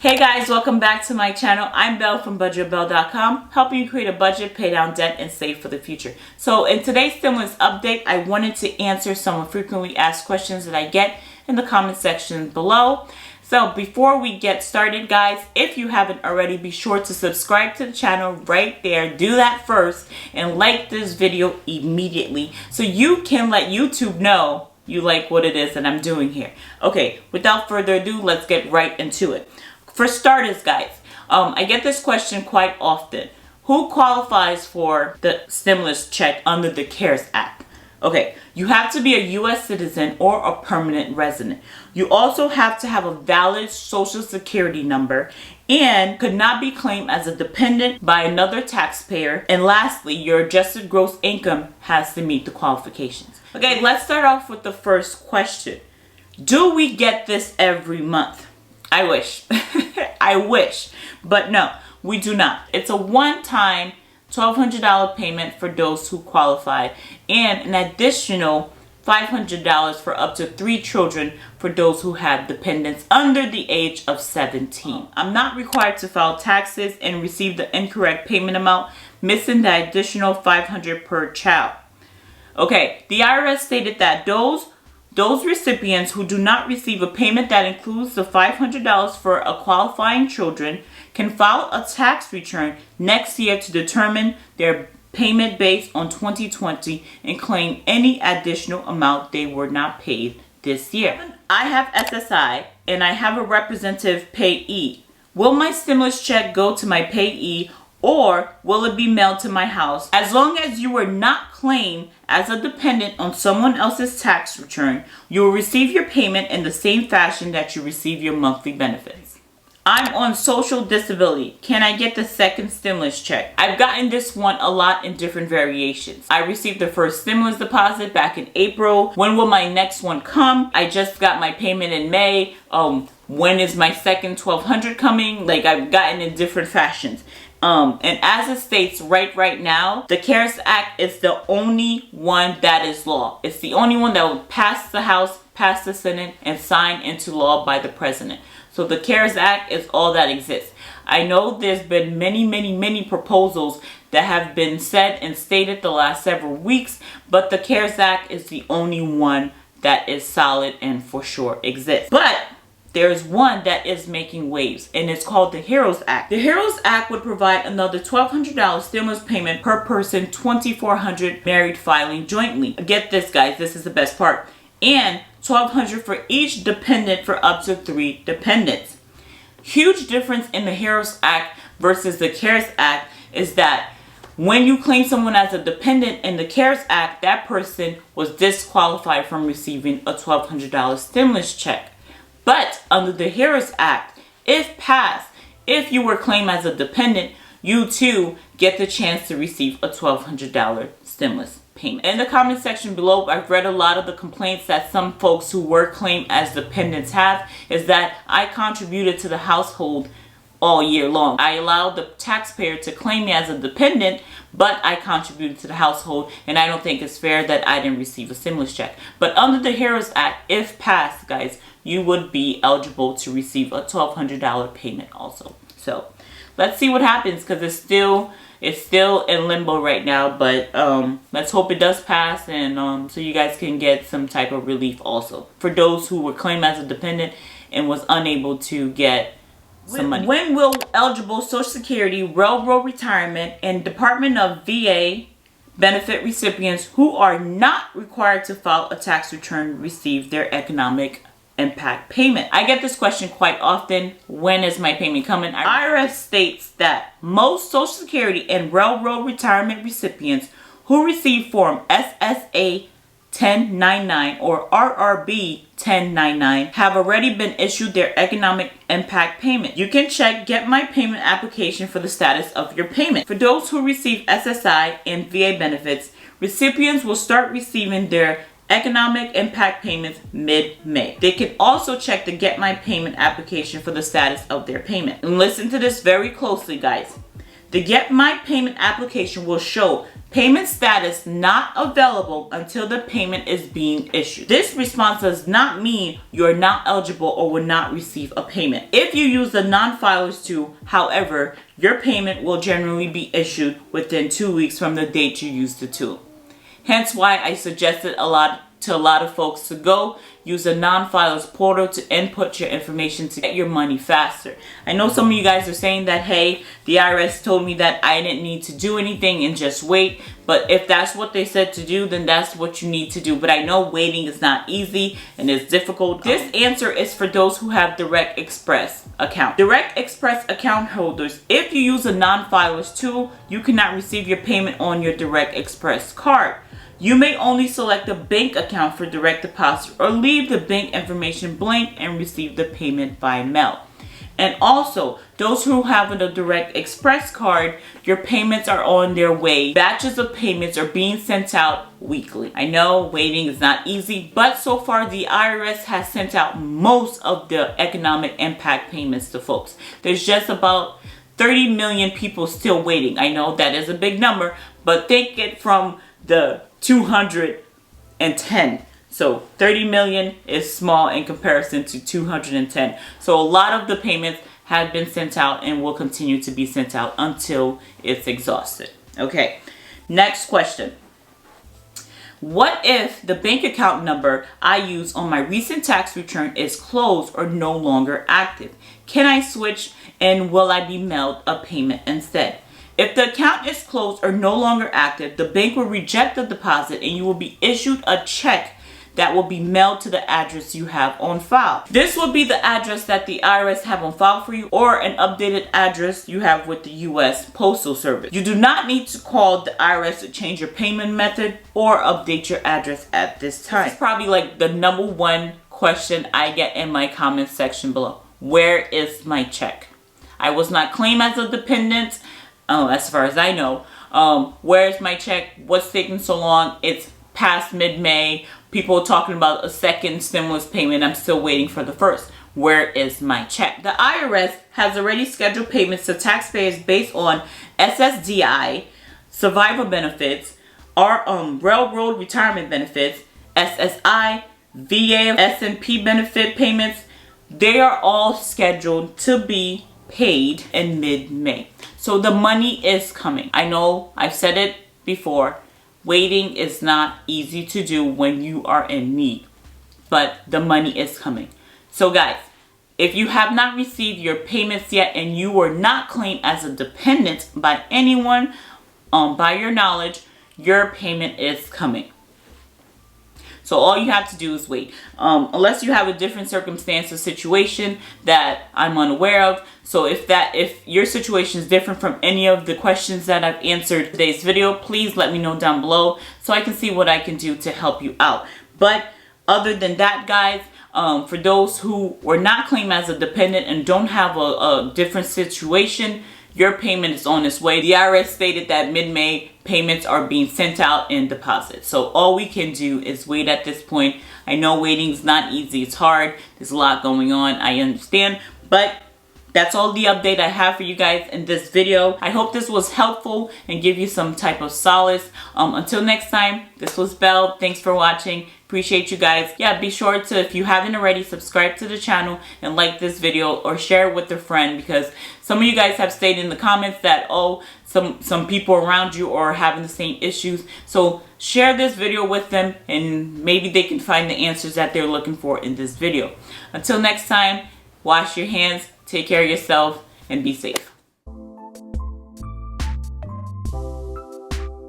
Hey guys, welcome back to my channel. I'm Belle from budgetbelle.com, helping you create a budget, pay down debt, and save for the future. So in today's stimulus update, I wanted to answer some frequently asked questions that I get in the comment section below. So before we get started, guys, if you haven't already, be sure to subscribe to the channel right there. Do that first and like this video immediately so you can let YouTube know you like what it is that I'm doing here. Okay, without further ado, let's get right into it. For starters, guys, I get this question quite often. Who qualifies for the stimulus check under the CARES Act? Okay, you have to be a U.S. citizen or a permanent resident. You also have to have a valid social security number and could not be claimed as a dependent by another taxpayer. And lastly, your adjusted gross income has to meet the qualifications. Okay, let's start off with the first question. Do we get this every month? I wish. I wish. But no, we do not. It's a one-time $1,200 payment for those who qualify and an additional $500 for up to 3 children for those who have dependents under the age of 17. I'm not required to file taxes and receive the incorrect payment amount, missing the additional $500 per child. Okay, the IRS stated that those recipients who do not receive a payment that includes the $500 for a qualifying children can file a tax return next year to determine their payment based on 2020 and claim any additional amount they were not paid this year. I have SSI and I have a representative payee. Will my stimulus check go to my payee or will it be mailed to my house? As long as you were not claimed as a dependent on someone else's tax return, you will receive your payment in the same fashion that you receive your monthly benefits. I'm on social disability. Can I get the second stimulus check? I've gotten this one a lot in different variations. I received the first stimulus deposit back in April. When will my next one come? I just got my payment in May. When is my second $1,200 coming? Like, I've gotten in different fashions. And as it states right now, the CARES Act is the only one that is law. It's the only one that will pass the House, pass the Senate, and sign into law by the President. So the CARES Act is all that exists. I know there's been many proposals that have been said and stated the last several weeks, but the CARES Act is the only one that is solid and for sure exists. But there's one that is making waves, and it's called the HEROES Act. The HEROES Act would provide another $1,200 stimulus payment per person, $2,400 married filing jointly. Get this, guys, this is the best part. And $1,200 for each dependent for up to 3 dependents. Huge difference in the HEROES Act versus the CARES Act is that when you claim someone as a dependent in the CARES Act, that person was disqualified from receiving a $1,200 stimulus check. But under the HEROES Act, if passed, if you were claimed as a dependent, you too get the chance to receive a $1,200 stimulus payment. In the comment section below, I've read a lot of the complaints that some folks who were claimed as dependents have, is that I contributed to the household all year long. I allowed the taxpayer to claim me as a dependent, but I contributed to the household, and I don't think it's fair that I didn't receive a stimulus check. But under the HEROES Act, if passed, guys, you would be eligible to receive a $1,200 payment also. So let's see what happens, because it's still in limbo right now, but let's hope it does pass, and so you guys can get some type of relief also for those who were claimed as a dependent and was unable to get some money. When will eligible Social Security, Railroad Retirement, and Department of VA benefit recipients who are not required to file a tax return receive their economic impact payment? I get this question quite often. When is my payment coming? IRS states that most Social Security and Railroad Retirement recipients who receive Form SSA 1099 or RRB 1099 have already been issued their economic impact payment. You can check Get My Payment application for the status of your payment. For those who receive SSI and VA benefits, recipients will start receiving their economic impact payments mid-May. They can also check the Get My Payment application for the status of their payment. And listen to this very closely, guys. The Get My Payment application will show payment status not available until the payment is being issued. This response does not mean you're not eligible or will not receive a payment. If you use the non-filers tool, however, your payment will generally be issued within 2 weeks from the date you use the tool. Hence why I suggested a lot of folks to go use the non-filers portal to input your information to get your money faster. I know some of you guys are saying that, hey, the IRS told me that I didn't need to do anything and just wait. But if that's what they said to do, then that's what you need to do. But I know waiting is not easy and it's difficult. This answer is for those who have Direct Express account. Direct Express account holders, if you use a non-filers tool, you cannot receive your payment on your Direct Express card. You may only select a bank account for direct deposit or leave the bank information blank and receive the payment by mail. And also, those who have a Direct Express card, your payments are on their way. Batches of payments are being sent out weekly. I know waiting is not easy, but so far the IRS has sent out most of the economic impact payments to folks. There's just about 30 million people still waiting. I know that is a big number, but think it from the 210. So 30 million is small in comparison to 210. So a lot of the payments have been sent out and will continue to be sent out until it's exhausted. Okay, next question. What if the bank account number I use on my recent tax return is closed or no longer active? Can I switch and will I be mailed a payment instead? If the account is closed or no longer active, the bank will reject the deposit and you will be issued a check that will be mailed to the address you have on file. This will be the address that the IRS have on file for you or an updated address you have with the U.S. Postal Service. You do not need to call the IRS to change your payment method or update your address at this time. This is probably like the number 1 question I get in my comments section below. Where is my check? I was not claimed as a dependent. As far as I know, where's my check? What's taking so long? It's past mid-May. People are talking about a second stimulus payment. I'm still waiting for the first. Where is my check? The IRS has already scheduled payments to taxpayers based on SSDI, survival benefits, railroad retirement benefits, SSI, VA, S&P benefit payments. They are all scheduled to be paid in mid-May. So the money is coming. I know I've said it before. Waiting is not easy to do when you are in need, but the money is coming. So guys, if you have not received your payments yet and you were not claimed as a dependent by anyone, by your knowledge, your payment is coming. So all you have to do is wait. Unless you have a different circumstance or situation that I'm unaware of. So if your situation is different from any of the questions that I've answered in today's video, please let me know down below so I can see what I can do to help you out. But other than that, guys, for those who were not claimed as a dependent and don't have a different situation, your payment is on its way. The IRS stated that mid-May payments are being sent out in deposit. So all we can do is wait at this point. I know waiting is not easy. It's hard. There's a lot going on. I understand. But that's all the update I have for you guys in this video. I hope this was helpful and give you some type of solace. Until next time, this was Belle. Thanks for watching. Appreciate you guys. Yeah, be sure to, if you haven't already, subscribe to the channel and like this video or share it with a friend, because some of you guys have stated in the comments that, oh, some people around you are having the same issues. So share this video with them and maybe they can find the answers that they're looking for in this video. Until next time, wash your hands, take care of yourself, and be safe.